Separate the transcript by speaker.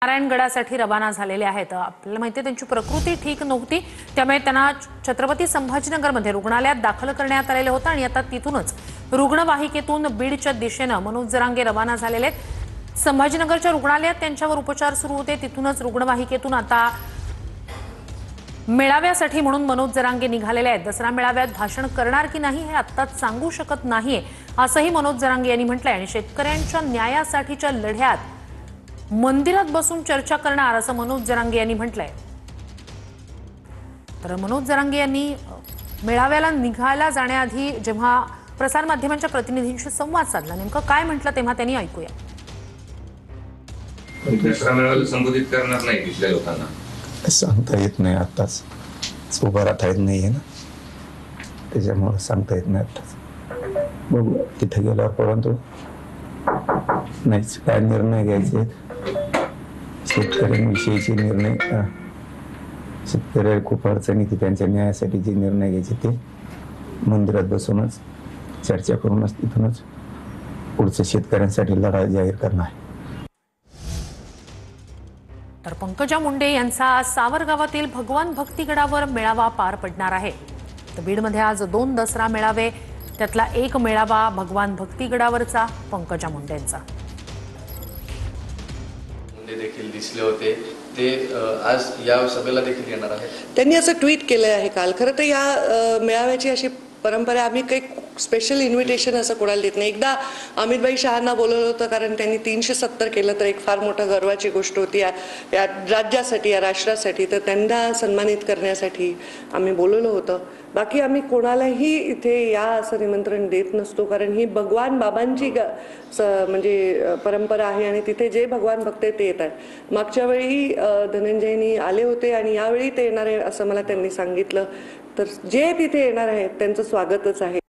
Speaker 1: नारायणगडासाठी रवाना झालेले आहेत। आपल्याला माहिती आहे त्यांची प्रकृती ठीक नव्हती, त्यामुळे त्यांना छत्रपती संभाजीनगरमध्ये रुग्णालयात दाखल करण्यात आलेलं होतं आणि आता तिथूनच रुग्णवाहिकेतून बीडच्या दिशेने मनोज जरांगे रवाना झालेले आहेत। संभाजीनगरच्या रुग्णालयात त्यांच्यावर उपचार सुरू होते, तिथूनच रुग्णवाहिकेतून आता मेळाव्यासाठी म्हणून मनोज जरांगे निघालेले आहेत। दसरा मेळाव्यात भाषण करणार की नाही हे आत्ताच सांगू शकत नाहीये असंही मनोज जरांगे यांनी म्हटलंय आणि शेतकऱ्यांच्या न्यायासाठीच्या लढ्यात मंदिरात बसून चर्चा करणार असं मनोज जरांगे यांनी म्हटलंय। तर मनोज जरांगे यांनी मेळाव्याला निघायला जाण्याआधी जेव्हा प्रसार माध्यमांच्या प्रतिनिधींशी संवाद साधला, नेमकं काय म्हटलं तेव्हा त्यांनी ऐकूया।
Speaker 2: दसरा मेळाव्याला संबोधित करणार नाही तिथल्या लोकांना
Speaker 3: सांगता येत नाही, आताच उभा राहता येत नाहीये ना, त्याच्यामुळे सांगता येत नाही आताच। बघू तिथे गेल्यावर, परंतु नाहीच काय निर्णय घ्यायचे, शेतकऱ्यांविषयीचे निर्णय, शेतकरी खूप अडचणी की त्यांच्या न्यायासाठी जे निर्णय घ्यायचे ते मंदिरात बसूनच चर्चा करूनच तिथूनच पुढच्या शेतकऱ्यांसाठी लढा जाहीर करणार।
Speaker 1: तर पंकजा मुंडे यांचा सावरगावातील भगवान भक्तिगडावर मेळावा पार पडणार आहे। तर बीडमध्ये आज 2 दसरा मेळावे, त्यातला एक मेळावा भगवान भक्तिगडावरचा पंकजा मुंडेंचा।
Speaker 4: मुंडे देखील दिसले होते, ते आज या सभेला देखील येणार आहेत।
Speaker 5: त्यांनी असं ट्विट केलं आहे काल। खरं तर या मेळाव्याची अशी परंपरा, आम्ही काही स्पेशल इन्व्हिटेशन असं कोणाला देत नाही। एकदा अमितभाई शहांना बोलवलं होतं, कारण त्यांनी 370 केलं, तर एक फार मोठा गर्वाची गोष्ट होती या राज्यासाठी, या राष्ट्रासाठी, तर त्यांना सन्मानित करण्यासाठी आम्ही बोलवलं होतं। बाकी आम्ही कोणालाही इथे या असं निमंत्रण देत नसतो, कारण ही भगवान बाबांची म्हणजे परंपरा आहे आणि तिथे जे भगवान भक्त ते येत आहेत। मागच्या वेळी धनंजयनी आले होते आणि यावेळी ते येणार आहे असं मला त्यांनी सांगितलं, तर जे तिथे येणार आहेत त्यांचं स्वागतच आहे।